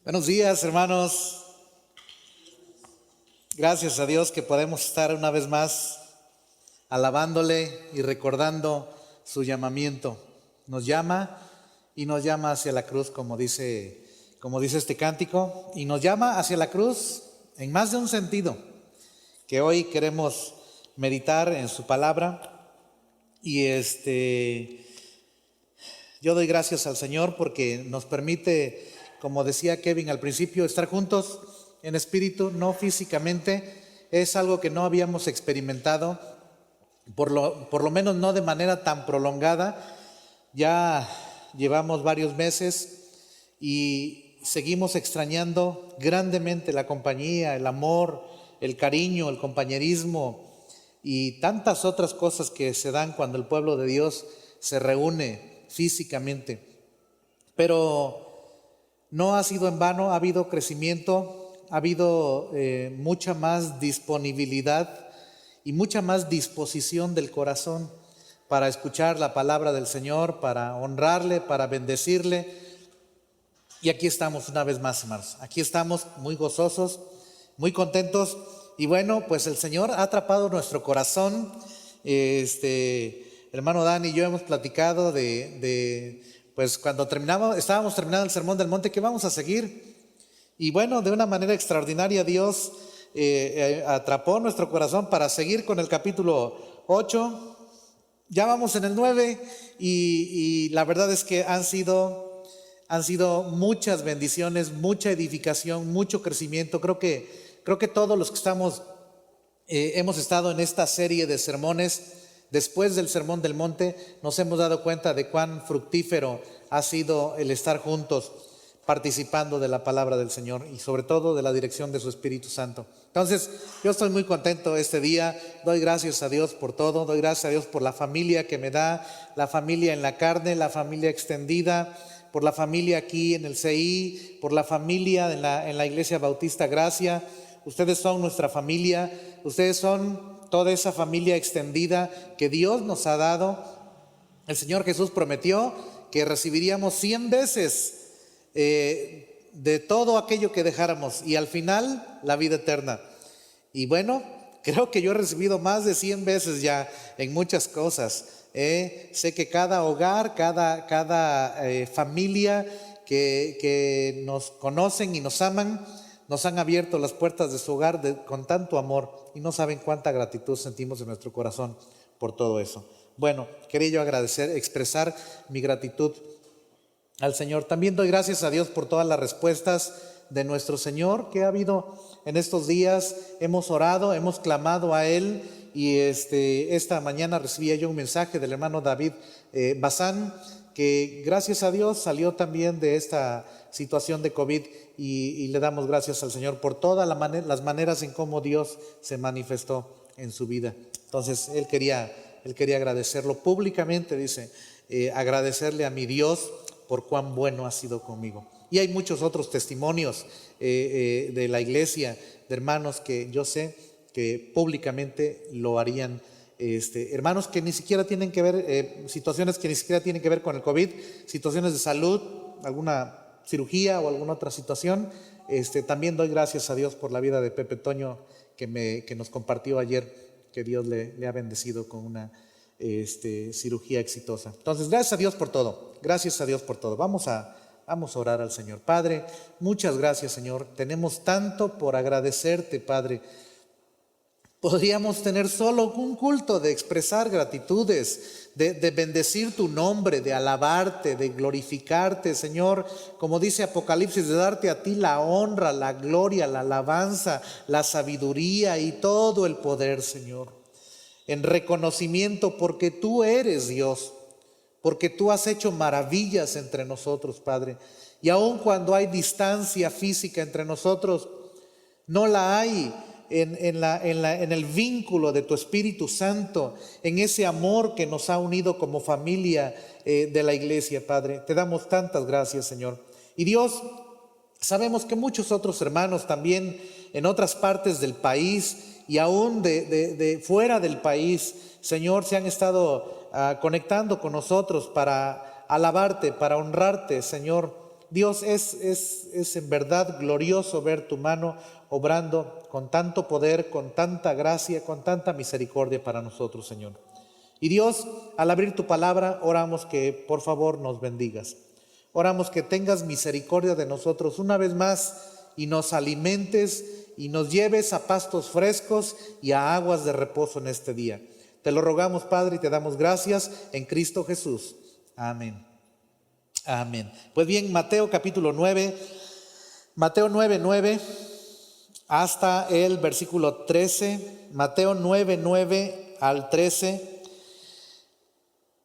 Buenos días, hermanos. Gracias a Dios que podemos estar una vez más alabándole y recordando su llamamiento. Nos llama y nos llama hacia la cruz, como dice este cántico, y nos llama hacia la cruz en más de un sentido, que hoy queremos meditar en su palabra. Y yo doy gracias al Señor porque nos permite, como decía Kevin al principio, estar juntos en espíritu, no físicamente. Es algo que no habíamos experimentado, por lo menos no de manera tan prolongada. Ya llevamos varios meses y seguimos extrañando grandemente la compañía, el amor, el cariño, el compañerismo y tantas otras cosas que se dan cuando el pueblo de Dios se reúne físicamente. Pero no ha sido en vano, ha habido crecimiento, ha habido mucha más disponibilidad y mucha más disposición del corazón para escuchar la palabra del Señor, para honrarle, para bendecirle. Y aquí estamos una vez más, hermanos. Aquí estamos muy gozosos, muy contentos. Y bueno, pues el Señor ha atrapado nuestro corazón. Hermano Dan y yo hemos platicado pues cuando estábamos terminando el Sermón del Monte, que vamos a seguir. Y bueno, de una manera extraordinaria Dios atrapó nuestro corazón para seguir con el capítulo 8. Ya vamos en el 9 y la verdad es que han sido muchas bendiciones, mucha edificación, mucho crecimiento. Creo que todos los que hemos estado en esta serie de sermones después del Sermón del Monte, nos hemos dado cuenta de cuán fructífero ha sido el estar juntos participando de la palabra del Señor y sobre todo de la dirección de su Espíritu Santo. Entonces, yo estoy muy contento este día. Doy gracias a Dios por todo. Doy gracias a Dios por la familia que me da, la familia en la carne, la familia extendida, por la familia aquí en el CI, por la familia en la Iglesia Bautista Gracia. Ustedes son nuestra familia. Ustedes son toda esa familia extendida que Dios nos ha dado. El Señor Jesús prometió que recibiríamos 100 veces de todo aquello que dejáramos y al final la vida eterna. Y bueno, creo que yo he recibido más de 100 veces ya en muchas cosas. Sé que cada hogar, cada familia que nos conocen y nos aman, nos han abierto las puertas de su hogar con tanto amor y no saben cuánta gratitud sentimos en nuestro corazón por todo eso. Bueno, quería yo expresar mi gratitud al Señor. También doy gracias a Dios por todas las respuestas de nuestro Señor que ha habido en estos días. Hemos orado, hemos clamado a Él y esta mañana recibía yo un mensaje del hermano David Bazán, que gracias a Dios salió también de esta situación de COVID y le damos gracias al Señor por todas las maneras en cómo Dios se manifestó en su vida. Entonces él quería agradecerlo públicamente, dice, agradecerle a mi Dios por cuán bueno ha sido conmigo. Y hay muchos otros testimonios de la iglesia, de hermanos que yo sé que públicamente lo harían. Hermanos que ni siquiera tienen que ver, situaciones que ni siquiera tienen que ver con el COVID, situaciones de salud, alguna cirugía o alguna otra situación. También doy gracias a Dios por la vida de Pepe Toño que nos compartió ayer, que Dios le ha bendecido con una cirugía exitosa. Entonces, gracias a Dios por todo, gracias a Dios por todo. Vamos a orar al Señor. Padre, muchas gracias, Señor. Tenemos tanto por agradecerte, Padre. Podríamos tener solo un culto de expresar gratitudes, de bendecir tu nombre, de alabarte, de glorificarte, Señor, como dice Apocalipsis, de darte a ti la honra, la gloria, la alabanza, la sabiduría y todo el poder, Señor, en reconocimiento porque tú eres Dios, porque tú has hecho maravillas entre nosotros, Padre, y aun cuando hay distancia física entre nosotros, no la hay en el vínculo de tu Espíritu Santo, en ese amor que nos ha unido como familia de la iglesia, Padre. Te damos tantas gracias, Señor. Y Dios, sabemos que muchos otros hermanos también en otras partes del país y aún de fuera del país, Señor, se han estado conectando con nosotros para alabarte, para honrarte, Señor, Dios, es en verdad glorioso ver tu mano obrando con tanto poder, con tanta gracia, con tanta misericordia para nosotros, Señor. Y Dios, al abrir tu palabra, oramos que por favor nos bendigas. Oramos que tengas misericordia de nosotros una vez más y nos alimentes y nos lleves a pastos frescos y a aguas de reposo en este día. Te lo rogamos, Padre, y te damos gracias en Cristo Jesús. Amén. Amén. Pues bien, Mateo capítulo 9, Mateo 9 hasta el versículo 13, Mateo 9 al 13.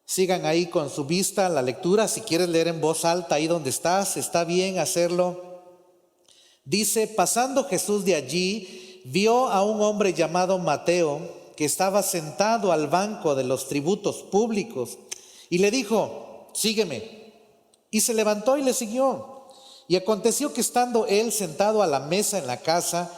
Sigan ahí con su vista la lectura. Si quieres leer en voz alta ahí donde estás, está bien hacerlo. Dice: pasando Jesús de allí, vio a un hombre llamado Mateo, que estaba sentado al banco de los tributos públicos, y le dijo: sígueme. Y se levantó y le siguió. Y aconteció que estando él sentado a la mesa en la casa,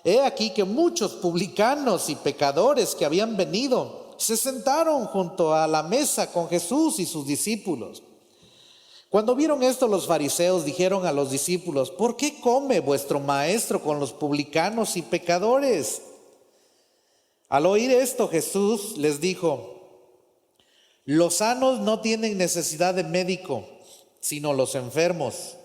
he aquí que muchos publicanos y pecadores que habían venido se sentaron junto a la mesa con Jesús y sus discípulos. Cuando vieron esto, los fariseos dijeron a los discípulos: ¿por qué come vuestro maestro con los publicanos y pecadores? Al oír esto, Jesús les dijo: los sanos no tienen necesidad de médico, sino los enfermos.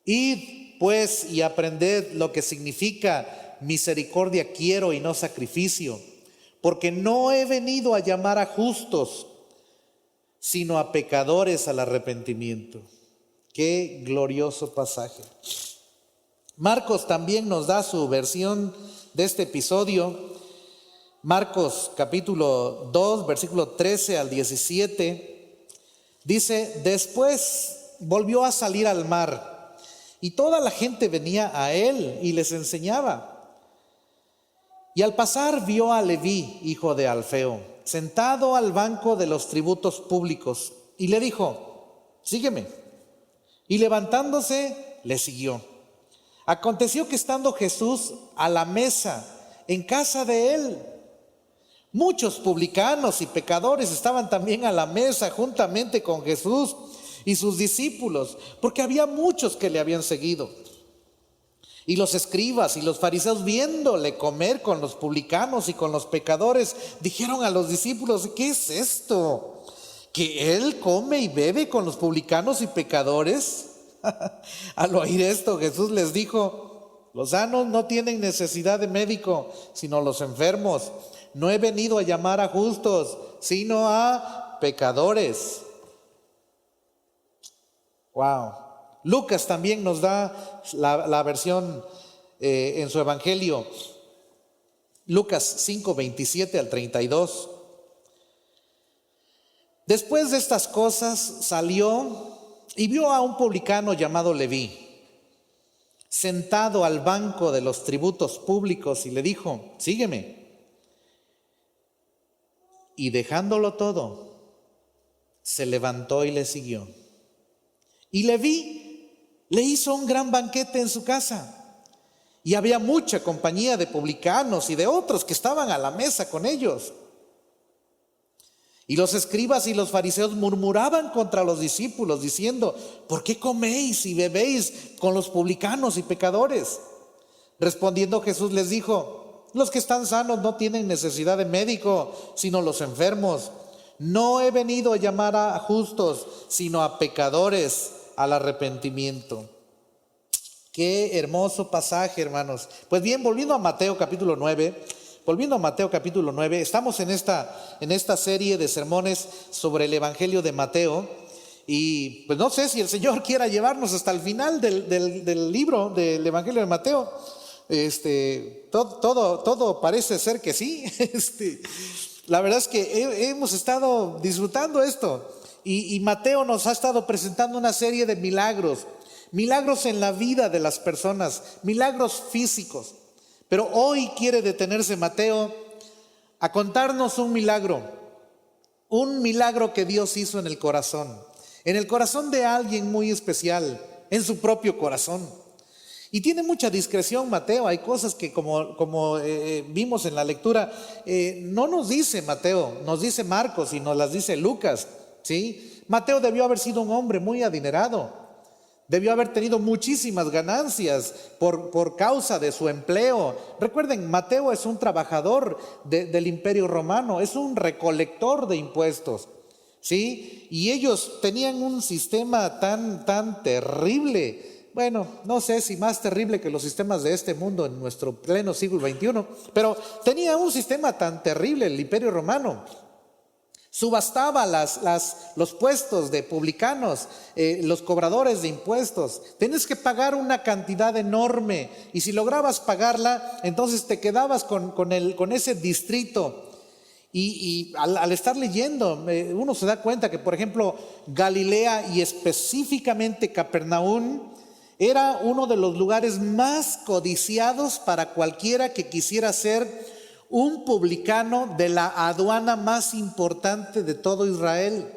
Id pues y aprended lo que significa misericordia quiero y no sacrificio, porque no he venido a llamar a justos, sino a pecadores al arrepentimiento. Qué glorioso pasaje. Marcos también nos da su versión de este episodio. Marcos capítulo 2, versículo 13 al 17. Dice: después volvió a salir al mar, y toda la gente venía a él y les enseñaba. Y al pasar vio a Leví, hijo de Alfeo, sentado al banco de los tributos públicos, y le dijo: sígueme. Y levantándose, le siguió. Aconteció que estando Jesús a la mesa en casa de él, muchos publicanos y pecadores estaban también a la mesa juntamente con Jesús y sus discípulos, porque había muchos que le habían seguido. Y los escribas y los fariseos, viéndole comer con los publicanos y con los pecadores, dijeron a los discípulos: ¿qué es esto? ¿Que él come y bebe con los publicanos y pecadores? Al oír esto, Jesús les dijo: los sanos no tienen necesidad de médico, sino los enfermos. No he venido a llamar a justos, sino a pecadores. Wow. Lucas también nos da la versión en su evangelio. Lucas 5, 27 al 32. Después de estas cosas salió y vio a un publicano llamado Leví, sentado al banco de los tributos públicos, y le dijo: sígueme. Y dejándolo todo, se levantó y le siguió. Y Leví le hizo un gran banquete en su casa, y había mucha compañía de publicanos y de otros que estaban a la mesa con ellos. Y los escribas y los fariseos murmuraban contra los discípulos, diciendo: ¿por qué coméis y bebéis con los publicanos y pecadores? Respondiendo Jesús les dijo: los que están sanos no tienen necesidad de médico, sino los enfermos. No he venido a llamar a justos, sino a pecadores al arrepentimiento. Qué hermoso pasaje, hermanos. Pues bien, volviendo a Mateo capítulo 9, estamos en esta serie de sermones sobre el Evangelio de Mateo, y pues no sé si el Señor quiera llevarnos hasta el final del libro del Evangelio de Mateo. Todo parece ser que sí. La verdad es que hemos estado disfrutando esto. Y Mateo nos ha estado presentando una serie de milagros en la vida de las personas, milagros físicos. Pero hoy quiere detenerse Mateo a contarnos un milagro que Dios hizo en el corazón de alguien muy especial, en su propio corazón. Y tiene mucha discreción Mateo. Hay cosas que como vimos en la lectura, no nos dice Mateo, nos dice Marcos y nos las dice Lucas, ¿sí? Mateo debió haber sido un hombre muy adinerado, Debió haber tenido muchísimas ganancias por causa de su empleo. Recuerden, Mateo es un trabajador del Imperio Romano, es un recolector de impuestos, ¿sí? Y ellos tenían un sistema tan terrible. Bueno, no sé si más terrible que los sistemas de este mundo en nuestro pleno siglo XXI, pero tenía un sistema tan terrible el Imperio Romano. Subastaba los puestos de publicanos, los cobradores de impuestos. Tienes que pagar una cantidad enorme y si lograbas pagarla, entonces te quedabas con ese distrito. Y al estar leyendo, uno se da cuenta que, por ejemplo, Galilea y específicamente Capernaum era uno de los lugares más codiciados para cualquiera que quisiera ser un publicano de la aduana más importante de todo Israel.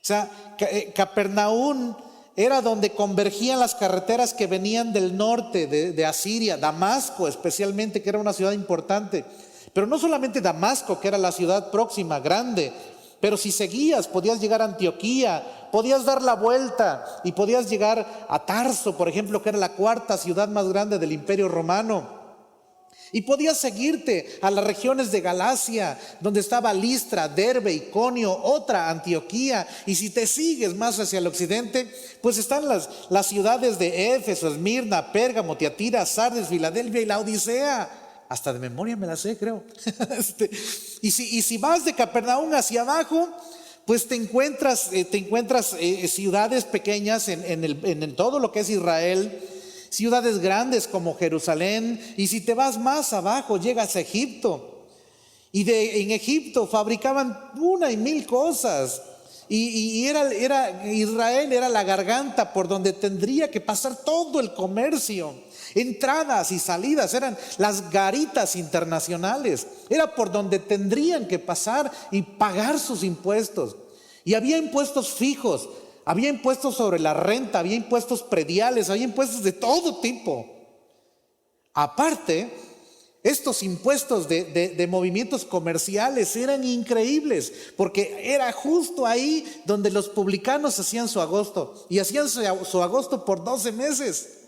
O sea, Capernaum era donde convergían las carreteras que venían del norte de Asiria, Damasco especialmente, que era una ciudad importante. Pero no solamente Damasco, que era la ciudad próxima, grande, pero si seguías podías llegar a Antioquía, podías dar la vuelta y podías llegar a Tarso, por ejemplo, que era la cuarta ciudad más grande del Imperio Romano. Y podías seguirte a las regiones de Galacia, donde estaba Listra, Derbe, Iconio, otra Antioquía. Y si te sigues más hacia el occidente, pues están las ciudades de Éfeso, Esmirna, Pérgamo, Tiatira, Sardes, Filadelfia y la Odisea. Hasta de memoria me la sé, creo. Y si vas de Capernaum hacia abajo, pues te encuentras ciudades pequeñas en todo lo que es Israel, ciudades grandes como Jerusalén, y si te vas más abajo llegas a Egipto, y en Egipto fabricaban una y mil cosas, y Israel era la garganta por donde tendría que pasar todo el comercio, entradas y salidas, eran las garitas internacionales, era por donde tendrían que pasar y pagar sus impuestos, y había impuestos fijos. Había impuestos sobre la renta, había impuestos prediales, había impuestos de todo tipo. Aparte, estos impuestos de movimientos comerciales eran increíbles, porque era justo ahí donde los publicanos hacían su agosto, y hacían su agosto por 12 meses.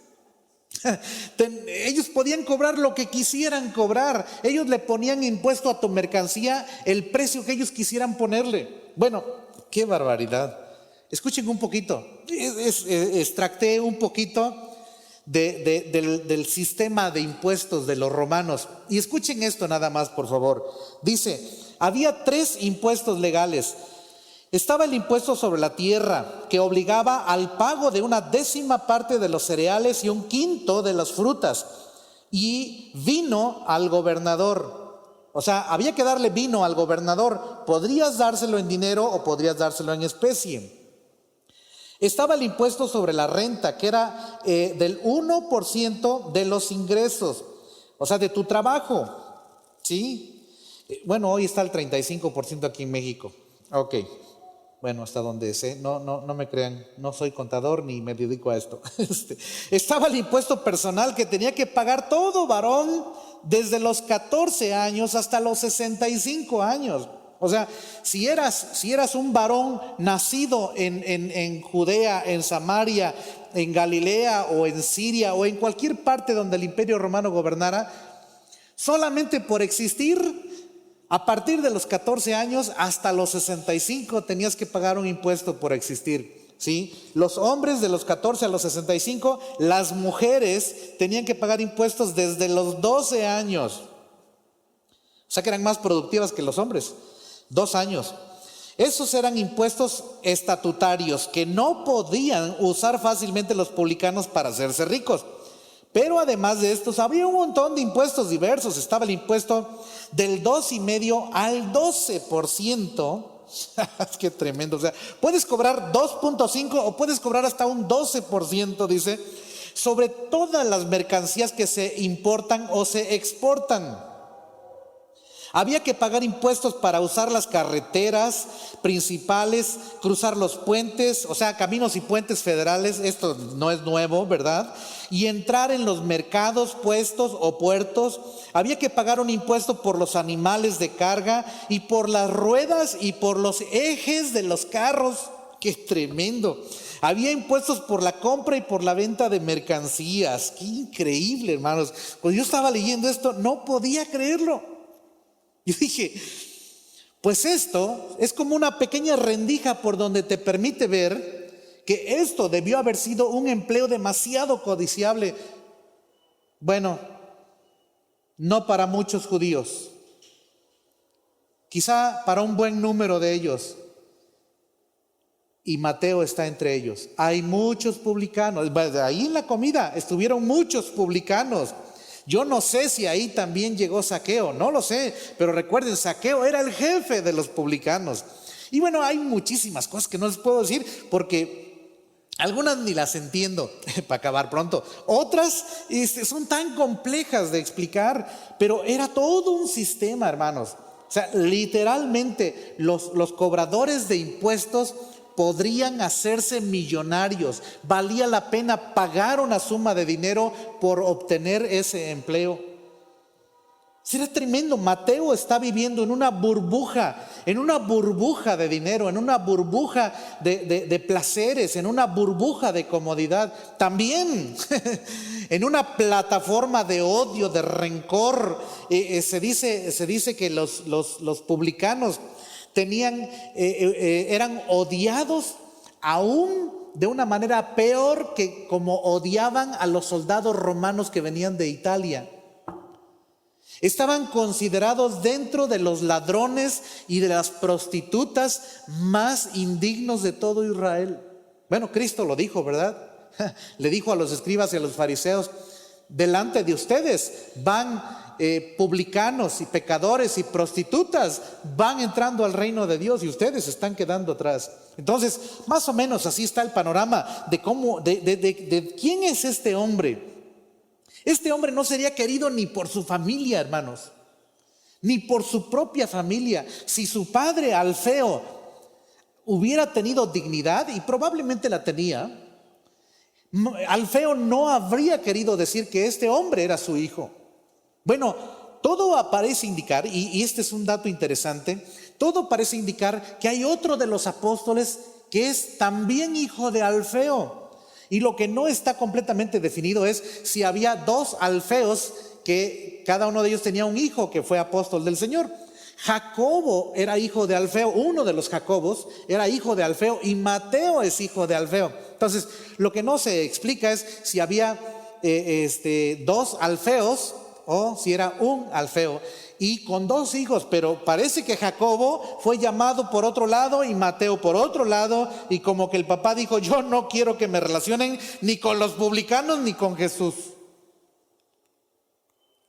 Ellos podían cobrar lo que quisieran cobrar, ellos le ponían impuesto a tu mercancía el precio que ellos quisieran ponerle. Bueno, qué barbaridad. Escuchen un poquito, extracté un poquito del sistema de impuestos de los romanos. Y escuchen esto nada más, por favor. Dice, había 3 impuestos legales. Estaba el impuesto sobre la tierra, que obligaba al pago de 1/10 parte de los cereales y 1/5 de las frutas. Y vino al gobernador. O sea, había que darle vino al gobernador. Podrías dárselo en dinero o podrías dárselo en especie. Estaba el impuesto sobre la renta, que era del 1% de los ingresos, o sea, de tu trabajo, ¿sí? Bueno, hoy está el 35% aquí en México. Ok, bueno, hasta donde sé, no me crean, no soy contador ni me dedico a esto. Estaba el impuesto personal que tenía que pagar todo varón desde los 14 años hasta los 65 años. O sea, si eras un varón nacido en Judea, en Samaria, en Galilea o en Siria o en cualquier parte donde el Imperio Romano gobernara, solamente por existir, a partir de los 14 años hasta los 65 tenías que pagar un impuesto por existir, ¿sí? Los hombres de los 14 a los 65, las mujeres tenían que pagar impuestos desde los 12 años. O sea que eran más productivas que los hombres. 2 años. Esos eran impuestos estatutarios que no podían usar fácilmente los publicanos para hacerse ricos. Pero además de estos, había un montón de impuestos diversos. Estaba el impuesto del 2,5 al 12%. Es que tremendo. O sea, puedes cobrar 2,5 o puedes cobrar hasta un 12%, dice, sobre todas las mercancías que se importan o se exportan. Había que pagar impuestos para usar las carreteras principales, cruzar los puentes, o sea, caminos y puentes federales, esto no es nuevo, ¿verdad? Y entrar en los mercados, puestos o puertos. Había que pagar un impuesto por los animales de carga y por las ruedas y por los ejes de los carros. ¡Qué tremendo! Había impuestos por la compra y por la venta de mercancías. ¡Qué increíble, hermanos! Cuando yo estaba leyendo esto, no podía creerlo. Yo dije, pues esto es como una pequeña rendija por donde te permite ver que esto debió haber sido un empleo demasiado codiciable. Bueno, no para muchos judíos, quizá para un buen número de ellos. Y Mateo está entre ellos. Hay muchos publicanos. Ahí en la comida estuvieron muchos publicanos. Yo no sé si ahí también llegó Zaqueo, no lo sé, pero recuerden, Zaqueo era el jefe de los publicanos. Y bueno, hay muchísimas cosas que no les puedo decir porque algunas ni las entiendo, para acabar pronto. Otras son tan complejas de explicar, pero era todo un sistema, hermanos. O sea, literalmente los cobradores de impuestos podrían hacerse millonarios. Valía la pena pagar una suma de dinero por obtener ese empleo. Será tremendo. Mateo está viviendo en una burbuja de dinero, en una burbuja de placeres, en una burbuja de comodidad. También en una plataforma de odio, de rencor. Se dice que los publicanos eran odiados aún de una manera peor que como odiaban a los soldados romanos que venían de Italia. Estaban considerados dentro de los ladrones y de las prostitutas más indignos de todo Israel. Bueno, Cristo lo dijo, ¿verdad? Le dijo a los escribas y a los fariseos: delante de ustedes van publicanos y pecadores y prostitutas, van entrando al reino de Dios y ustedes están quedando atrás. Entonces, más o menos así está el panorama de quién es este hombre. Este hombre no sería querido ni por su familia, hermanos, ni por su propia familia. Si su padre Alfeo hubiera tenido dignidad, y probablemente la tenía, Alfeo no habría querido decir que este hombre era su hijo. Bueno, todo parece indicar, y este es un dato interesante, todo parece indicar que hay otro de los apóstoles que es también hijo de Alfeo. Y lo que no está completamente definido es si había dos Alfeos, que cada uno de ellos tenía un hijo que fue apóstol del Señor. Jacobo era hijo de Alfeo, uno de los Jacobos era hijo de Alfeo, y Mateo es hijo de Alfeo. Entonces, lo que no se explica es si había dos Alfeos o si era un Alfeo y con dos hijos, pero parece que Jacobo fue llamado por otro lado y Mateo por otro lado, y como que el papá dijo: yo no quiero que me relacionen ni con los publicanos ni con Jesús.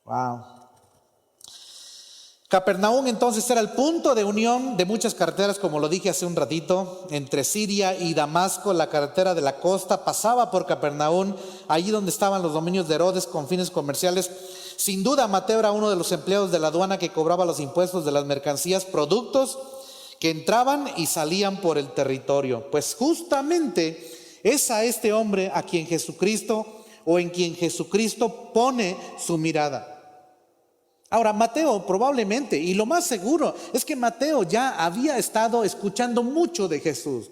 Wow. Capernaum entonces era el punto de unión de muchas carreteras, como lo dije hace un ratito, entre Siria y Damasco. La carretera de la costa pasaba por Capernaum, allí donde estaban los dominios de Herodes con fines comerciales. Sin duda, Mateo era uno de los empleados de la aduana que cobraba los impuestos de las mercancías, productos que entraban y salían por el territorio. Pues justamente es a este hombre a quien Jesucristo, o en quien Jesucristo pone su mirada. Ahora, Mateo probablemente, y lo más seguro, es que Mateo ya había estado escuchando mucho de Jesús.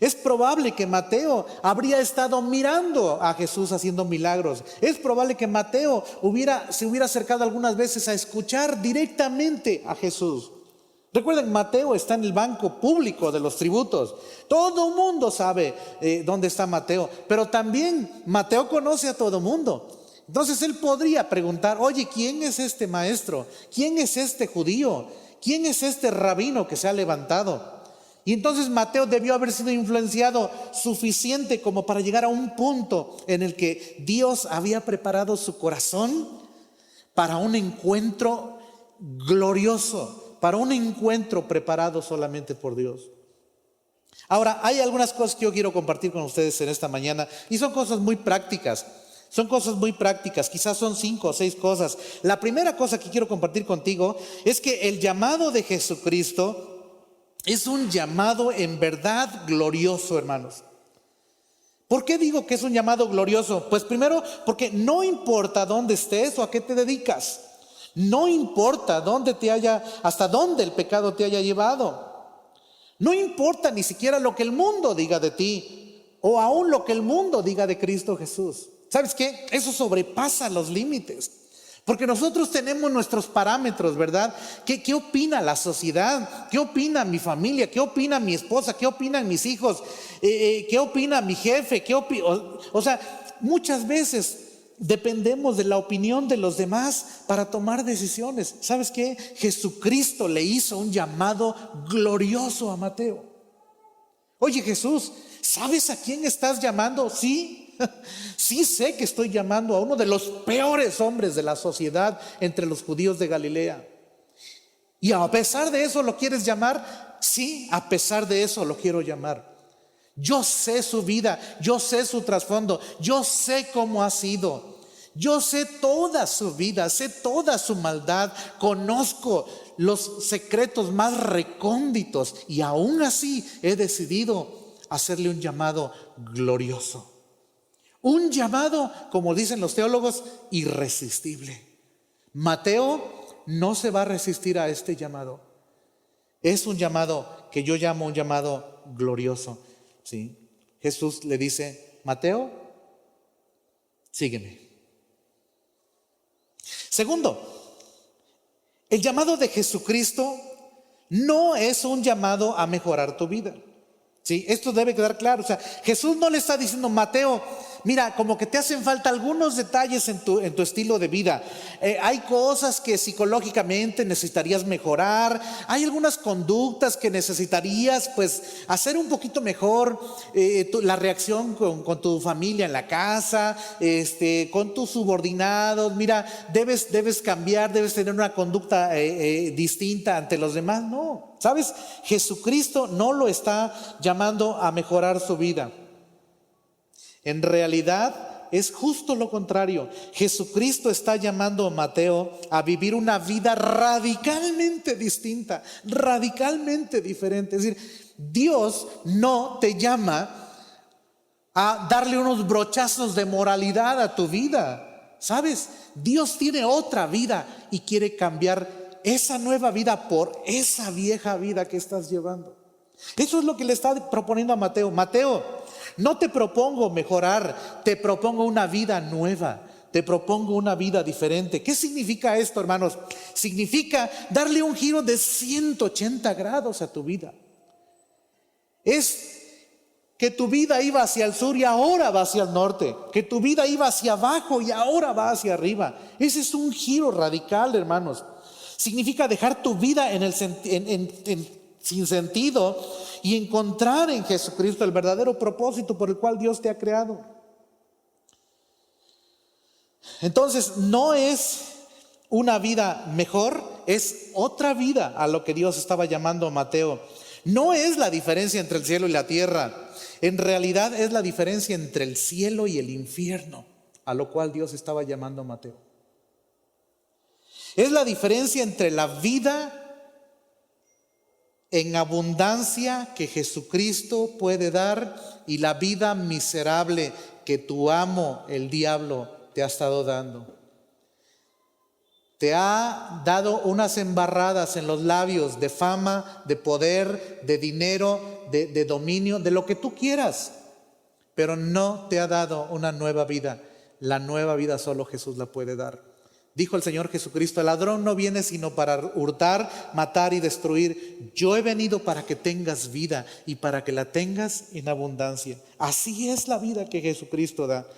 Es probable que Mateo habría estado mirando a Jesús haciendo milagros. Es probable que Mateo se hubiera acercado algunas veces a escuchar directamente a Jesús. Recuerden, Mateo está en el banco público de los tributos. Todo el mundo sabe dónde está Mateo, pero también Mateo conoce a todo el mundo. Entonces él podría preguntar: oye, ¿quién es este maestro? ¿Quién es este judío? ¿Quién es este rabino que se ha levantado? Y entonces Mateo debió haber sido influenciado suficiente como para llegar a un punto en el que Dios había preparado su corazón para un encuentro glorioso, para un encuentro preparado solamente por Dios. Ahora, hay algunas cosas que yo quiero compartir con ustedes en esta mañana, y son cosas muy prácticas. Son cosas muy prácticas, quizás son 5 o 6 cosas. La primera cosa que quiero compartir contigo es que el llamado de Jesucristo es un llamado en verdad glorioso, hermanos. ¿Por qué digo que es un llamado glorioso? Pues primero, porque no importa dónde estés o a qué te dedicas. No importa hasta dónde el pecado te haya llevado. No importa ni siquiera lo que el mundo diga de ti o aún lo que el mundo diga de Cristo Jesús. ¿Sabes qué? Eso sobrepasa los límites. Porque nosotros tenemos nuestros parámetros, ¿verdad? ¿Qué opina la sociedad? ¿Qué opina mi familia? ¿Qué opina mi esposa? ¿Qué opinan mis hijos? ¿Qué opina mi jefe? O sea, muchas veces dependemos de la opinión de los demás para tomar decisiones. ¿Sabes qué? Jesucristo le hizo un llamado glorioso a Mateo. Oye, Jesús, ¿sabes a quién estás llamando? Sí. Sí sé que estoy llamando a uno de los peores hombres de la sociedad entre los judíos de Galilea. Y a pesar de eso lo quieres llamar. Sí, a pesar de eso lo quiero llamar. Yo sé su vida, yo sé su trasfondo, yo sé cómo ha sido, yo sé toda su vida, sé toda su maldad, conozco los secretos más recónditos y aún así he decidido hacerle un llamado glorioso. Un llamado, como dicen los teólogos, irresistible. Mateo no se va a resistir a este llamado. Es un llamado que yo llamo un llamado glorioso. ¿Sí? Jesús le dice: Mateo, sígueme. Segundo, el llamado de Jesucristo no es un llamado a mejorar tu vida. ¿Sí? Esto debe quedar claro. O sea, Jesús no le está diciendo: Mateo, mira, como que te hacen falta algunos detalles en tu estilo de vida. Hay cosas que psicológicamente necesitarías mejorar. Hay algunas conductas que necesitarías pues hacer un poquito mejor. La reacción con tu familia en la casa, con tus subordinados. Mira, debes cambiar, debes tener una conducta distinta ante los demás. No, ¿sabes? Jesucristo no lo está llamando a mejorar su vida. En realidad es justo lo contrario. Jesucristo está llamando a Mateo a vivir una vida radicalmente distinta, radicalmente diferente. Es decir, Dios no te llama a darle unos brochazos de moralidad a tu vida. ¿Sabes? Dios tiene otra vida y quiere cambiar esa nueva vida por esa vieja vida que estás llevando. Eso es lo que le está proponiendo a Mateo. Mateo, no te propongo mejorar, te propongo una vida nueva, te propongo una vida diferente. ¿Qué significa esto, hermanos? Significa darle un giro de 180 grados a tu vida. Es que tu vida iba hacia el sur y ahora va hacia el norte, que tu vida iba hacia abajo y ahora va hacia arriba. Ese es un giro radical, hermanos. Significa dejar tu vida sin sentido y encontrar en Jesucristo el verdadero propósito por el cual Dios te ha creado. Entonces, no es una vida mejor, es otra vida a lo que Dios estaba llamando a Mateo. No es la diferencia entre el cielo y la tierra, en realidad es la diferencia entre el cielo y el infierno, a lo cual Dios estaba llamando a Mateo. Es la diferencia entre la vida en abundancia que Jesucristo puede dar y la vida miserable que tu amo, el diablo, te ha estado dando. Te ha dado unas embarradas en los labios de fama, de poder, de dinero, de dominio, de lo que tú quieras, pero no te ha dado una nueva vida. La nueva vida solo Jesús la puede dar. Dijo el Señor Jesucristo: el ladrón no viene sino para hurtar, matar y destruir. Yo he venido para que tengas vida y para que la tengas en abundancia. Así es la vida que Jesucristo da.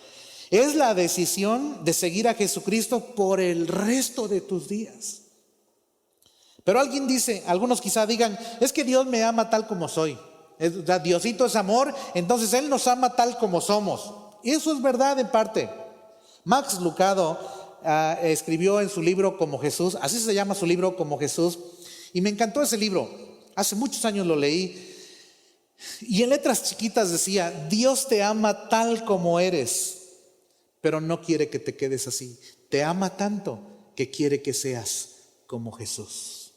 Es la decisión de seguir a Jesucristo por el resto de tus días. Pero alguien dice, algunos quizá digan: es que Dios me ama tal como soy. Diosito es amor, entonces Él nos ama tal como somos. Y eso es verdad en parte. Max Lucado escribió en su libro Como Jesús, así se llama su libro, Como Jesús, y me encantó ese libro. Hace muchos años lo leí y en letras chiquitas decía: Dios te ama tal como eres, pero no quiere que te quedes así. Te ama tanto que quiere que seas como Jesús.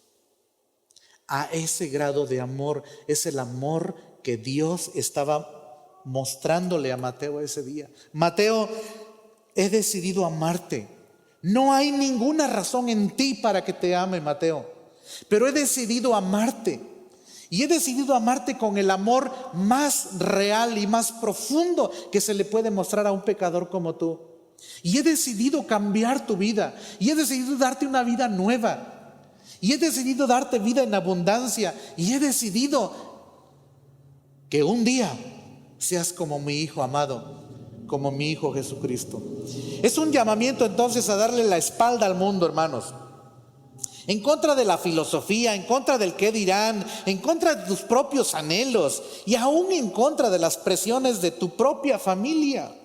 A ese grado de amor es el amor que Dios estaba mostrándole a Mateo ese día. Mateo, he decidido amarte. No hay ninguna razón en ti para que te ame, Mateo, pero he decidido amarte. Y he decidido amarte con el amor más real y más profundo que se le puede mostrar a un pecador como tú. Y he decidido cambiar tu vida. Y he decidido darte una vida nueva. Y he decidido darte vida en abundancia. Y he decidido que un día seas como mi Hijo amado, como mi Hijo Jesucristo. Es un llamamiento entonces a darle la espalda al mundo, hermanos. En contra de la filosofía, en contra del qué dirán, en contra de tus propios anhelos y aún en contra de las presiones de tu propia familia.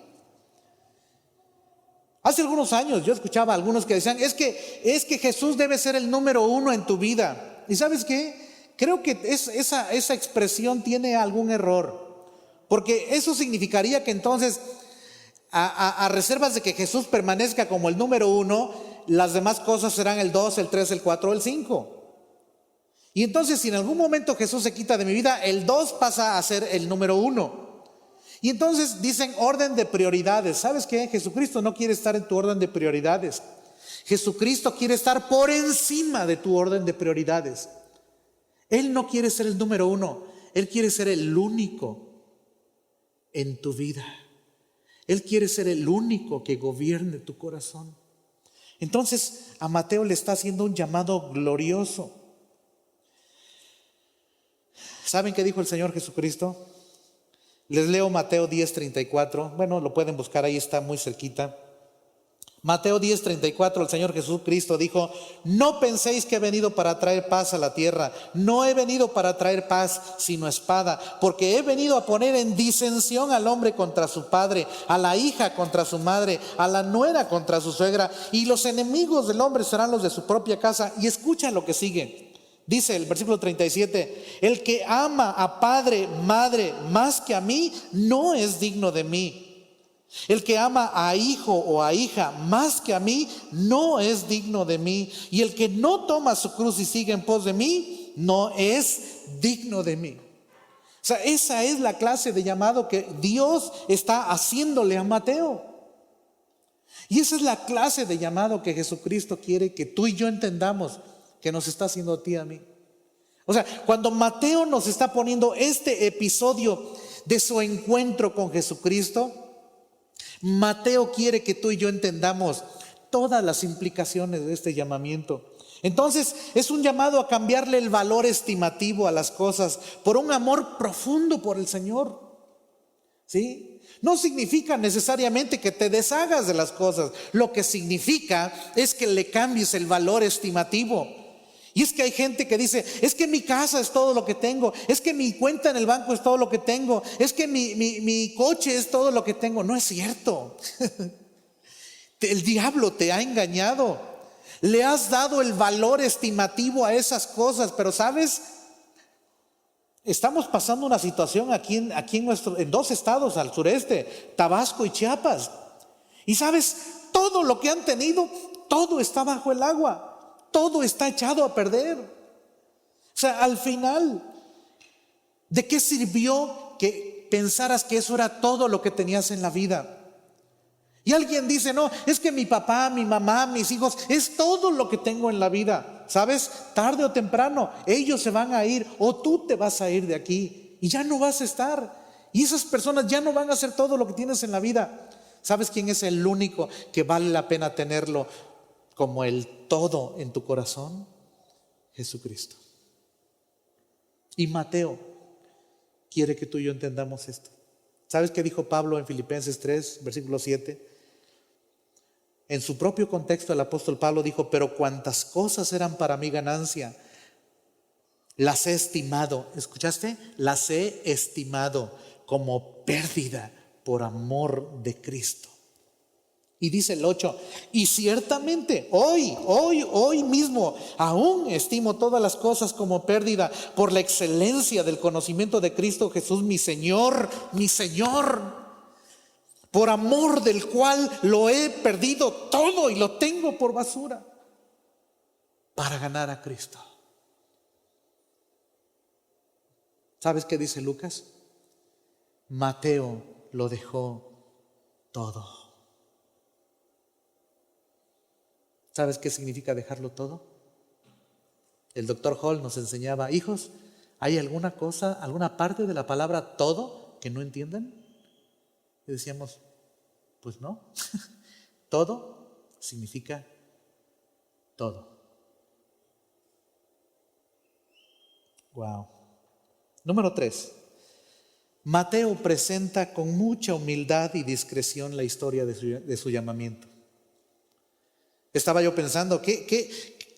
Hace algunos años yo escuchaba a algunos que decían, es que Jesús debe ser el número uno en tu vida. ¿Y sabes qué? Creo que esa expresión tiene algún error, porque eso significaría que entonces, a reservas de que Jesús permanezca como el número uno, las demás cosas serán el 2, el 3, el 4 o el 5. Y entonces si en algún momento Jesús se quita de mi vida, el 2 pasa a ser el número 1. Y entonces dicen orden de prioridades. ¿Sabes qué? Jesucristo no quiere estar en tu orden de prioridades. Jesucristo quiere estar por encima de tu orden de prioridades. Él no quiere ser el número 1. Él quiere ser el único en tu vida. Él quiere ser el único que gobierne tu corazón. Entonces a Mateo le está haciendo un llamado glorioso. ¿Saben qué dijo el Señor Jesucristo? Les leo Mateo 10:34. Bueno, lo pueden buscar, ahí está muy cerquita. Mateo 10:34, el Señor Jesucristo dijo: no penséis que he venido para traer paz a la tierra. No he venido para traer paz, sino espada, porque he venido a poner en disensión al hombre contra su padre, a la hija contra su madre, a la nuera contra su suegra, y los enemigos del hombre serán los de su propia casa. Y escucha lo que sigue. Dice el versículo 37, el que ama a padre, madre más que a mí, no es digno de mí. El que ama a hijo o a hija más que a mí, no es digno de mí. Y el que no toma su cruz y sigue en pos de mí, no es digno de mí. O sea, esa es la clase de llamado que Dios está haciéndole a Mateo. Y esa es la clase de llamado que Jesucristo quiere que tú y yo entendamos, que nos está haciendo a ti y a mí. O sea, cuando Mateo nos está poniendo este episodio de su encuentro con Jesucristo, Mateo quiere que tú y yo entendamos todas las implicaciones de este llamamiento. Entonces es un llamado a cambiarle el valor estimativo a las cosas por un amor profundo por el Señor. ¿Sí? No significa necesariamente que te deshagas de las cosas. Lo que significa es que le cambies el valor estimativo. Y es que hay gente que dice, es que mi casa es todo lo que tengo, es que mi cuenta en el banco es todo lo que tengo, es que mi coche es todo lo que tengo. No es cierto. El diablo te ha engañado. Le has dado el valor estimativo a esas cosas, pero ¿sabes? Estamos pasando una situación aquí en dos estados al sureste, Tabasco y Chiapas. Y ¿sabes? Todo lo que han tenido, todo está bajo el agua. Todo está echado a perder. O sea, al final, ¿de qué sirvió que pensaras que eso era todo lo que tenías en la vida? Y alguien dice, no, es que mi papá, mi mamá, mis hijos, es todo lo que tengo en la vida. ¿Sabes? Tarde o temprano, ellos se van a ir o tú te vas a ir de aquí y ya no vas a estar. Y esas personas ya no van a hacer todo lo que tienes en la vida. ¿Sabes quién es el único que vale la pena tenerlo como el todo en tu corazón? Jesucristo. Y Mateo quiere que tú y yo entendamos esto. ¿Sabes qué dijo Pablo en Filipenses 3, versículo 7? En su propio contexto el apóstol Pablo dijo, pero cuantas cosas eran para mi ganancia, las he estimado. ¿Escuchaste? Las he estimado como pérdida por amor de Cristo. Y dice el 8, y ciertamente hoy mismo aún estimo todas las cosas como pérdida por la excelencia del conocimiento de Cristo Jesús, mi Señor, por amor del cual lo he perdido todo y lo tengo por basura para ganar a Cristo. ¿Sabes qué dice Lucas? Mateo lo dejó todo. ¿Sabes qué significa dejarlo todo? El doctor Hall nos enseñaba, hijos, ¿hay alguna cosa, alguna parte de la palabra todo que no entiendan? Y decíamos, pues no. Todo significa todo. Wow. Número 3. Mateo presenta con mucha humildad y discreción la historia de su llamamiento. Estaba yo pensando,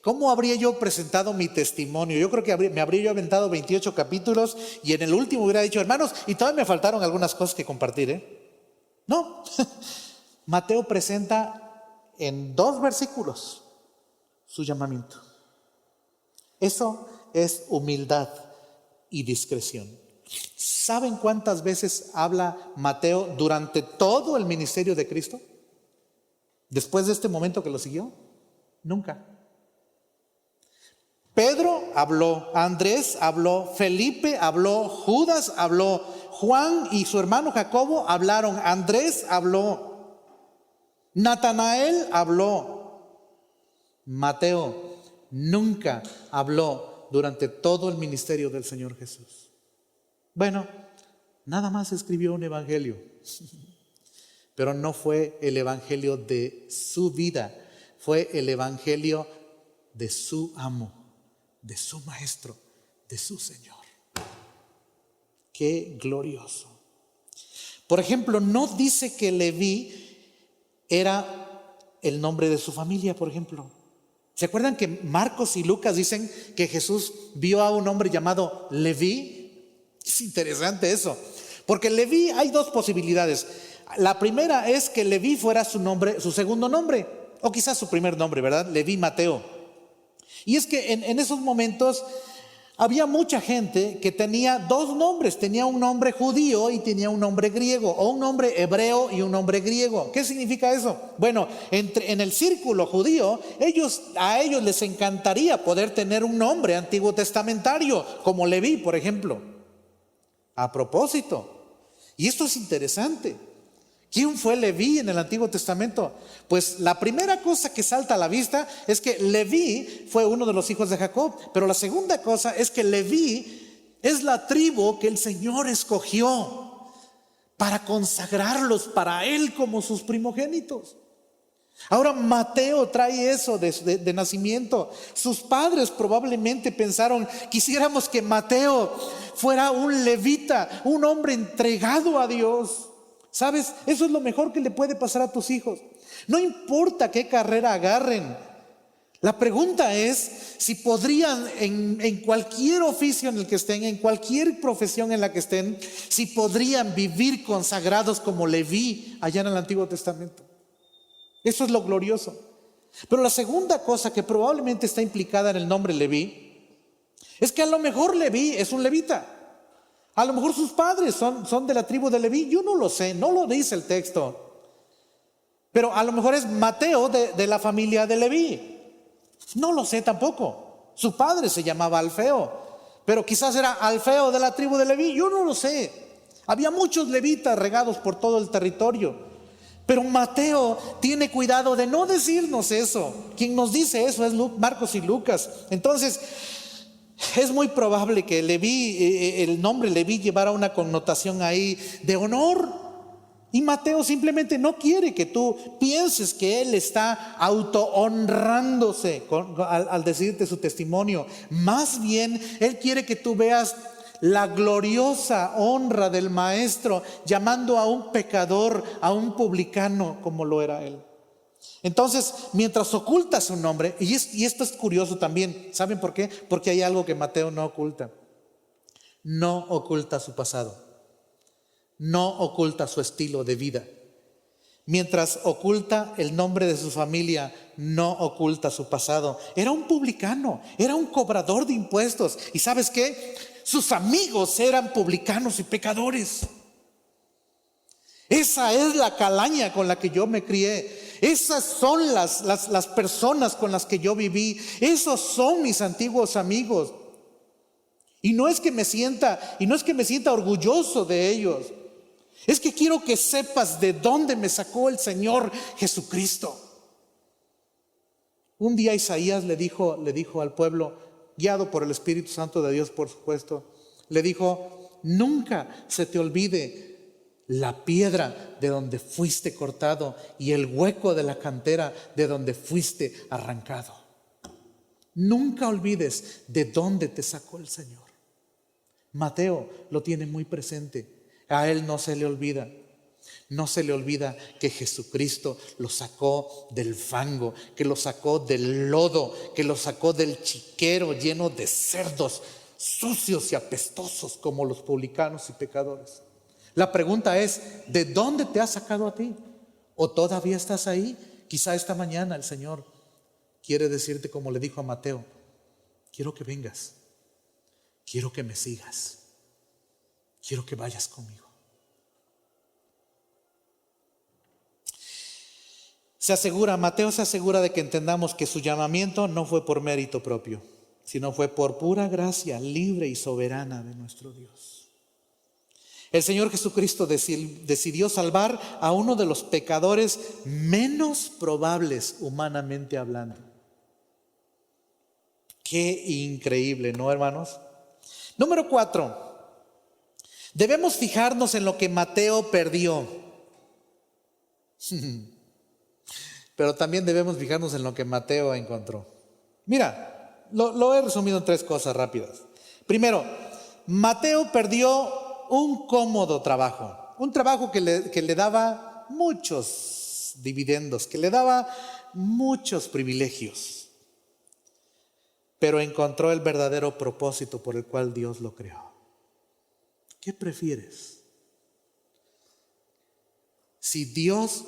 ¿cómo habría yo presentado mi testimonio? Yo creo que me habría yo aventado 28 capítulos y en el último hubiera dicho, hermanos, y todavía me faltaron algunas cosas que compartir, No, Mateo presenta en 2 versículos su llamamiento. Eso es humildad y discreción. ¿Saben cuántas veces habla Mateo durante todo el ministerio de Cristo? Después de este momento que lo siguió, nunca. Pedro habló, Andrés habló, Felipe habló, Judas habló, Juan y su hermano Jacobo hablaron, Andrés habló, Natanael habló. Mateo nunca habló durante todo el ministerio del Señor Jesús. Bueno, nada más escribió un evangelio, pero no fue el evangelio de su vida, fue el evangelio de su amo, de su maestro, de su Señor. Qué glorioso. Por ejemplo, no dice que Leví era el nombre de su familia, por ejemplo. ¿Se acuerdan que Marcos y Lucas dicen que Jesús vio a un hombre llamado Leví? Es interesante eso, porque Leví hay 2 posibilidades. La primera es que Leví fuera su nombre, su segundo nombre, o quizás su primer nombre, ¿verdad? Leví Mateo. Y es que en esos momentos había mucha gente que tenía 2 nombres. Tenía un nombre judío y tenía un nombre griego, o un nombre hebreo y un nombre griego. ¿Qué significa eso? Bueno, en el círculo judío, a ellos les encantaría poder tener un nombre antiguo testamentario, como Leví, por ejemplo. A propósito, y esto es interesante. ¿Quién fue Leví en el Antiguo Testamento? Pues la primera cosa que salta a la vista es que Leví fue uno de los hijos de Jacob, pero la segunda cosa es que Leví es la tribu que el Señor escogió para consagrarlos para Él como sus primogénitos. Ahora Mateo trae eso de nacimiento. Sus padres probablemente pensaron, quisiéramos que Mateo fuera un levita, un hombre entregado a Dios. ¿Sabes? Eso es lo mejor que le puede pasar a tus hijos. No importa qué carrera agarren. La pregunta es si podrían en cualquier oficio en el que estén, en cualquier profesión en la que estén, si podrían vivir consagrados como Leví allá en el Antiguo Testamento. Eso es lo glorioso. Pero la segunda cosa que probablemente está implicada en el nombre Leví es que a lo mejor Leví es un levita. A lo mejor sus padres son de la tribu de Leví. Yo no lo sé, no lo dice el texto. Pero a lo mejor es Mateo de la familia de Leví. No lo sé tampoco. Su padre se llamaba Alfeo, pero quizás era Alfeo de la tribu de Leví. Yo no lo sé. Había muchos levitas regados por todo el territorio. Pero Mateo tiene cuidado de no decirnos eso. Quien nos dice eso es Marcos y Lucas. Entonces, es muy probable que Leví, el nombre Leví llevara una connotación ahí de honor. Y Mateo simplemente no quiere que tú pienses que él está auto-honrándose al decirte su testimonio. Más bien, él quiere que tú veas la gloriosa honra del maestro llamando a un pecador, a un publicano como lo era él. Entonces, mientras oculta su nombre, y esto es curioso también, ¿saben por qué? Porque hay algo que Mateo no oculta. No oculta su pasado. No oculta su estilo de vida. Mientras oculta el nombre de su familia, no oculta su pasado. Era un publicano, era un cobrador de impuestos. ¿Y sabes qué? Sus amigos eran publicanos y pecadores. Esa es la calaña con la que yo me crié. Esas son las personas con las que yo viví. Esos son mis antiguos amigos. Y no es que me sienta orgulloso de ellos. Es que quiero que sepas de dónde me sacó el Señor Jesucristo. Un día Isaías le dijo al pueblo, guiado por el Espíritu Santo de Dios, por supuesto, Le dijo: nunca se te olvide la piedra de donde fuiste cortado y el hueco de la cantera de donde fuiste arrancado. Nunca olvides de dónde te sacó el Señor. Mateo lo tiene muy presente. A él no se le olvida. No se le olvida que Jesucristo lo sacó del fango, que lo sacó del lodo, que lo sacó del chiquero lleno de cerdos, sucios y apestosos como los publicanos y pecadores. La pregunta es: ¿de dónde te ha sacado a ti? ¿O todavía estás ahí? Quizá esta mañana el Señor quiere decirte, como le dijo a Mateo: quiero que vengas, quiero que me sigas, quiero que vayas conmigo. Mateo se asegura de que entendamos que su llamamiento no fue por mérito propio, sino fue por pura gracia libre y soberana de nuestro Dios. El Señor Jesucristo decidió salvar a uno de los pecadores menos probables humanamente hablando. Qué increíble, ¿no, hermanos? Número 4. Debemos fijarnos en lo que Mateo perdió. Pero también debemos fijarnos en lo que Mateo encontró. Mira, lo he resumido en 3 cosas rápidas. Primero, Mateo perdió un cómodo trabajo. Un trabajo que le daba muchos dividendos, que le daba muchos privilegios. Pero encontró el verdadero propósito por el cual Dios lo creó. ¿Qué prefieres? Si Dios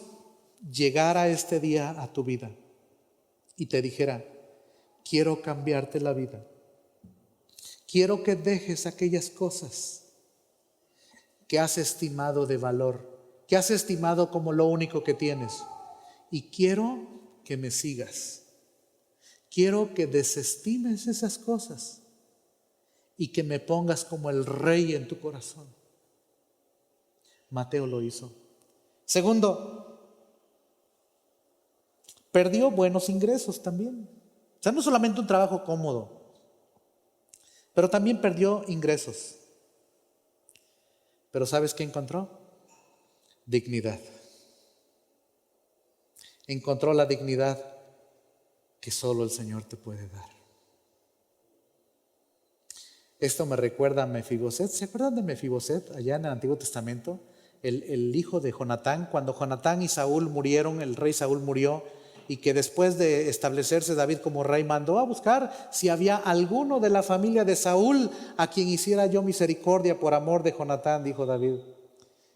llegara este día a tu vida y te dijera: quiero cambiarte la vida, quiero que dejes aquellas cosas que has estimado de valor, que has estimado como lo único que tienes, y quiero que me sigas, quiero que desestimes esas cosas y que me pongas como el Rey en tu corazón. Mateo lo hizo. Segundo, perdió buenos ingresos también. O sea, no solamente un trabajo cómodo, pero también perdió ingresos. Pero ¿sabes qué encontró? Dignidad. Encontró la dignidad que solo el Señor te puede dar. Esto me recuerda a Mefiboset. ¿Se acuerdan de Mefiboset allá en el Antiguo Testamento? El hijo de Jonatán. Cuando Jonatán y Saúl murieron, el rey Saúl murió, y que después de establecerse David como rey, mandó a buscar si había alguno de la familia de Saúl a quien hiciera yo misericordia por amor de Jonatán, dijo David.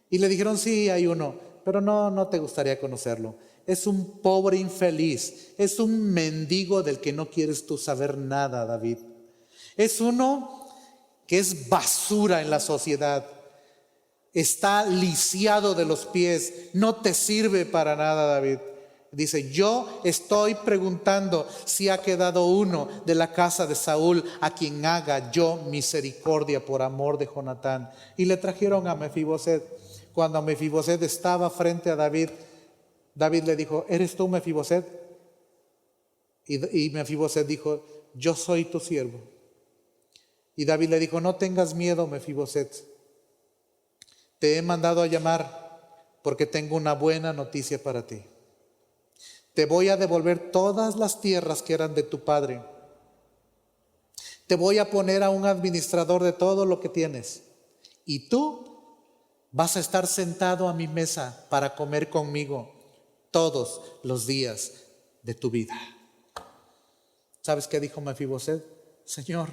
Y le dijeron: sí, hay uno, pero no te gustaría conocerlo. Es un pobre infeliz, es un mendigo del que no quieres tú saber nada, David. Es uno que es basura en la sociedad, está lisiado de los pies, no te sirve para nada, David. Dice: yo estoy preguntando si ha quedado uno de la casa de Saúl a quien haga yo misericordia por amor de Jonatán. Y le trajeron a Mefiboset. Cuando Mefiboset estaba frente a David, David le dijo: ¿eres tú, Mefiboset? Y Mefiboset dijo: yo soy tu siervo. Y David le dijo: no tengas miedo, Mefiboset. Te he mandado a llamar porque tengo una buena noticia para ti. Te voy a devolver todas las tierras que eran de tu padre. Te voy a poner a un administrador de todo lo que tienes. Y tú vas a estar sentado a mi mesa para comer conmigo todos los días de tu vida. ¿Sabes qué dijo Mefiboset? Señor,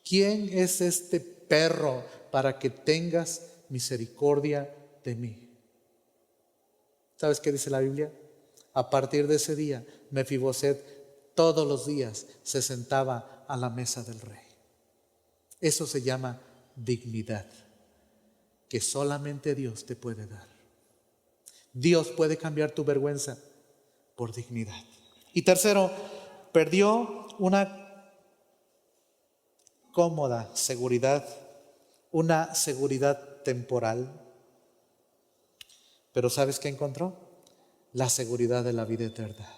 ¿quién es este perro para que tengas misericordia de mí? ¿Sabes qué dice la Biblia? A partir de ese día, Mefiboset todos los días se sentaba a la mesa del rey. Eso se llama dignidad, que solamente Dios te puede dar. Dios puede cambiar tu vergüenza por dignidad. Y tercero, perdió una cómoda seguridad, una seguridad temporal. Pero ¿sabes qué encontró? La seguridad de la vida eterna.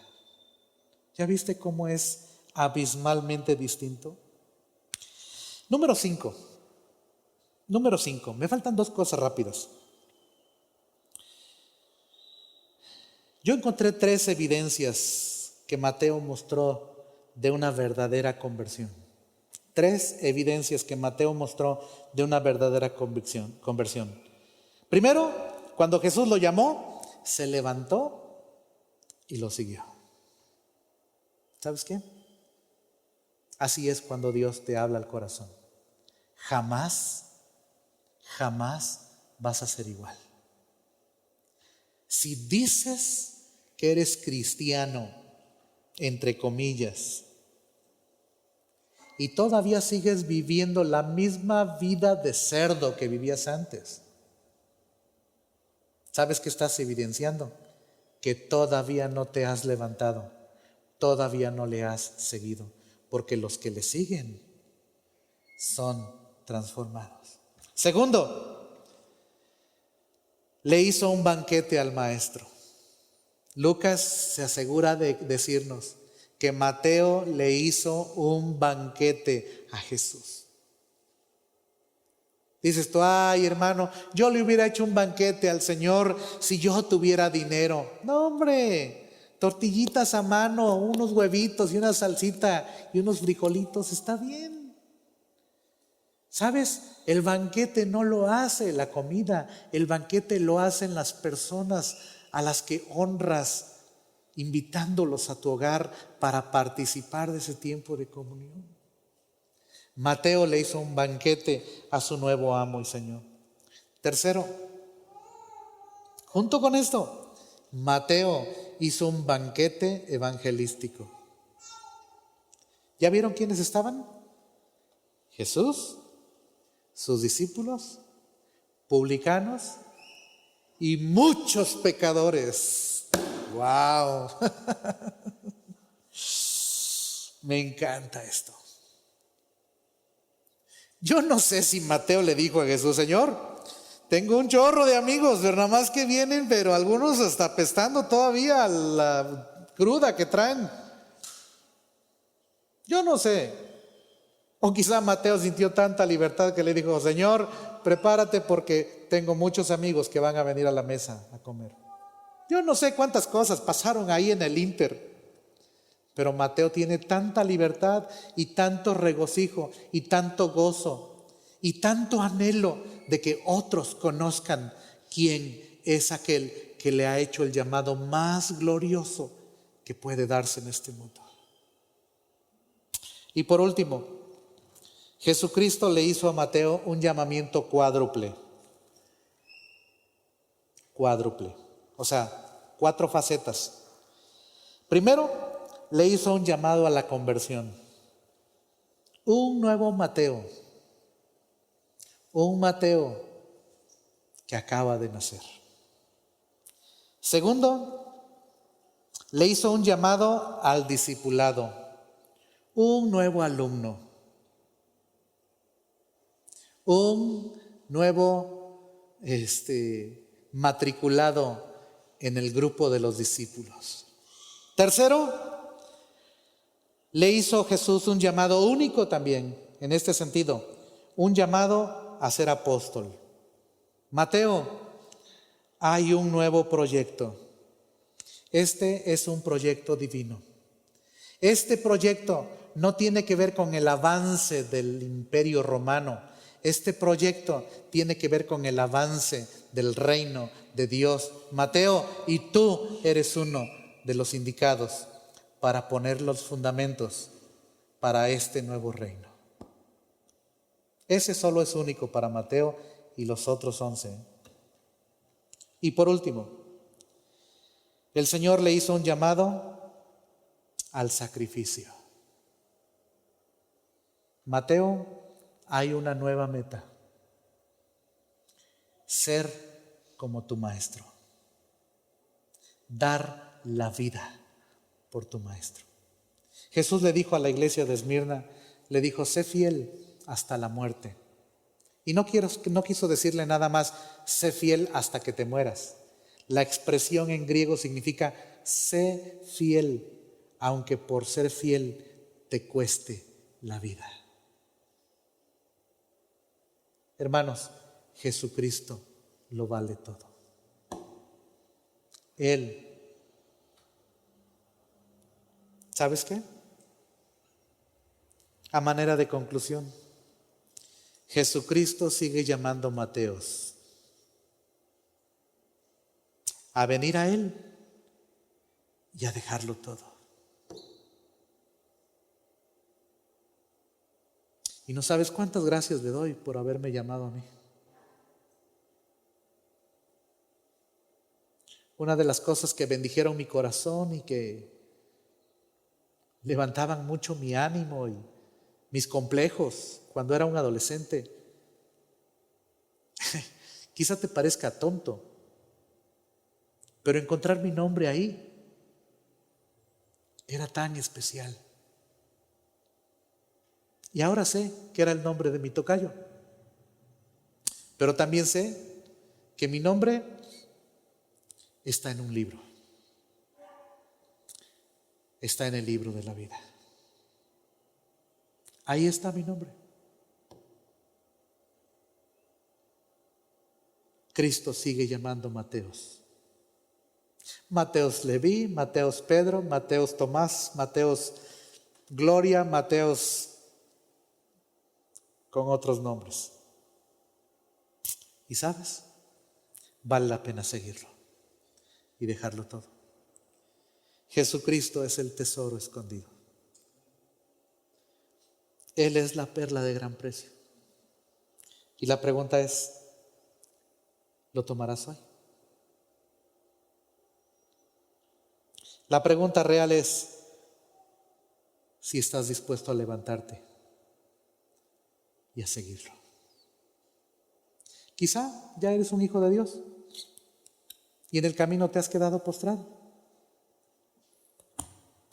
¿Ya viste cómo es abismalmente distinto? Número 5. Número 5. Me faltan 2 cosas rápidas. Yo encontré 3 evidencias que Mateo mostró de una verdadera conversión. 3 evidencias que Mateo mostró de una verdadera conversión. Primero, cuando Jesús lo llamó, se levantó y lo siguió. ¿Sabes qué? Así es cuando Dios te habla al corazón. Jamás vas a ser igual. Si dices que eres cristiano, entre comillas, y todavía sigues viviendo la misma vida de cerdo que vivías antes, ¿sabes qué estás evidenciando? Que todavía no te has levantado, todavía no le has seguido, porque los que le siguen son transformados. Segundo, le hizo un banquete al maestro. Lucas se asegura de decirnos que Mateo le hizo un banquete a Jesús. Dices tú, ay hermano, yo le hubiera hecho un banquete al Señor si yo tuviera dinero. No, hombre, tortillitas a mano, unos huevitos y una salsita y unos frijolitos, está bien. ¿Sabes? El banquete no lo hace la comida, el banquete lo hacen las personas a las que honras, invitándolos a tu hogar para participar de ese tiempo de comunión. Mateo le hizo un banquete a su nuevo amo y Señor. Tercero, junto con esto, Mateo hizo un banquete evangelístico. ¿Ya vieron quiénes estaban? Jesús, sus discípulos, publicanos y muchos pecadores. ¡Wow! Me encanta esto. Yo no sé si Mateo le dijo a Jesús, Señor, tengo un chorro de amigos, pero nada más que vienen, pero algunos hasta apestando todavía la cruda que traen. Yo no sé. O quizá Mateo sintió tanta libertad que le dijo, Señor, prepárate porque tengo muchos amigos que van a venir a la mesa a comer. Yo no sé cuántas cosas pasaron ahí en el ínter. Pero Mateo tiene tanta libertad y tanto regocijo y tanto gozo y tanto anhelo de que otros conozcan quién es aquel que le ha hecho el llamado más glorioso que puede darse en este mundo. Y por último, Jesucristo le hizo a Mateo un llamamiento cuádruple. Cuádruple. O sea, 4 facetas. Primero, le hizo un llamado a la conversión. Un nuevo Mateo. Un Mateo que acaba de nacer. Segundo, le hizo un llamado al discipulado. Un nuevo alumno. Un nuevo matriculado en el grupo de los discípulos. Tercero, le hizo Jesús un llamado único también, en este sentido, un llamado a ser apóstol. Mateo, hay un nuevo proyecto. Este es un proyecto divino. Este proyecto no tiene que ver con el avance del Imperio Romano. Este proyecto tiene que ver con el avance del reino de Dios. Mateo, y tú eres uno de los indicados para poner los fundamentos para este nuevo reino. Ese solo es único para Mateo y los otros 11. Y por último, el Señor le hizo un llamado al sacrificio. Mateo, hay una nueva meta: ser como tu maestro, dar la vida por tu maestro. Jesús le dijo a la iglesia de Esmirna, le dijo, sé fiel hasta la muerte. Y no quiso decirle nada más, sé fiel hasta que te mueras. La expresión en griego significa, sé fiel, aunque por ser fiel te cueste la vida. Hermanos, Jesucristo lo vale todo. Él, ¿sabes qué? A manera de conclusión, Jesucristo sigue llamando a Mateos a venir a Él y a dejarlo todo. Y no sabes cuántas gracias le doy por haberme llamado a mí. Una de las cosas que bendijeron mi corazón y que levantaban mucho mi ánimo y mis complejos cuando era un adolescente, quizá te parezca tonto, pero encontrar mi nombre ahí era tan especial. Y ahora sé que era el nombre de mi tocayo, pero también sé que mi nombre está en un libro, está en el libro de la vida. Ahí está mi nombre. Cristo sigue llamando Mateos. Mateos Leví, Mateos Pedro, Mateos Tomás, Mateos Gloria, Mateos con otros nombres. Y sabes, vale la pena seguirlo y dejarlo todo. Jesucristo es el tesoro escondido. Él es la perla de gran precio. Y la pregunta es, ¿lo tomarás hoy? La pregunta real es si estás dispuesto a levantarte y a seguirlo. Quizá ya eres un hijo de Dios y en el camino te has quedado postrado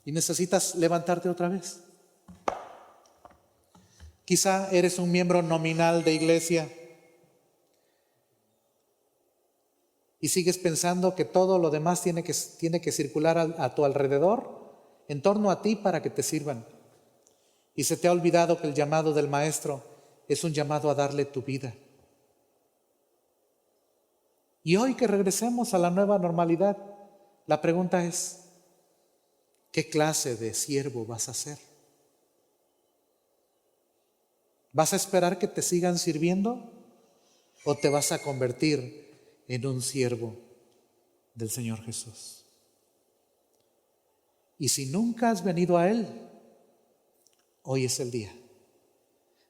y necesitas levantarte otra vez. Quizá eres un miembro nominal de iglesia y sigues pensando que todo lo demás tiene que circular a tu alrededor, en torno a ti, para que te sirvan. Y se te ha olvidado que el llamado del Maestro es un llamado a darle tu vida. Y hoy que regresemos a la nueva normalidad, la pregunta es, ¿qué clase de siervo vas a ser? ¿Vas a esperar que te sigan sirviendo o te vas a convertir en un siervo del Señor Jesús? Y si nunca has venido a Él, hoy es el día.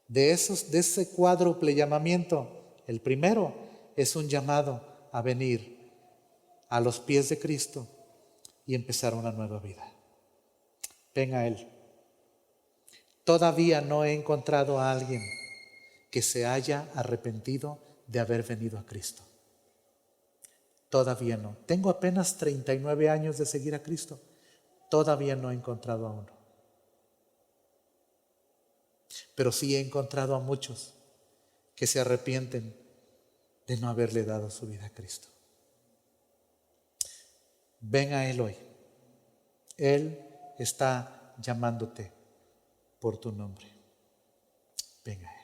De ese cuádruple llamamiento, el primero es un llamado a venir a los pies de Cristo y empezar una nueva vida. Ven a Él. Todavía no he encontrado a alguien que se haya arrepentido de haber venido a Cristo. Todavía no. Tengo apenas 39 años de seguir a Cristo. Todavía no he encontrado a uno. Pero sí he encontrado a muchos que se arrepienten de no haberle dado su vida a Cristo. Ven a Él hoy. Él está llamándote por tu nombre. Ven a Él.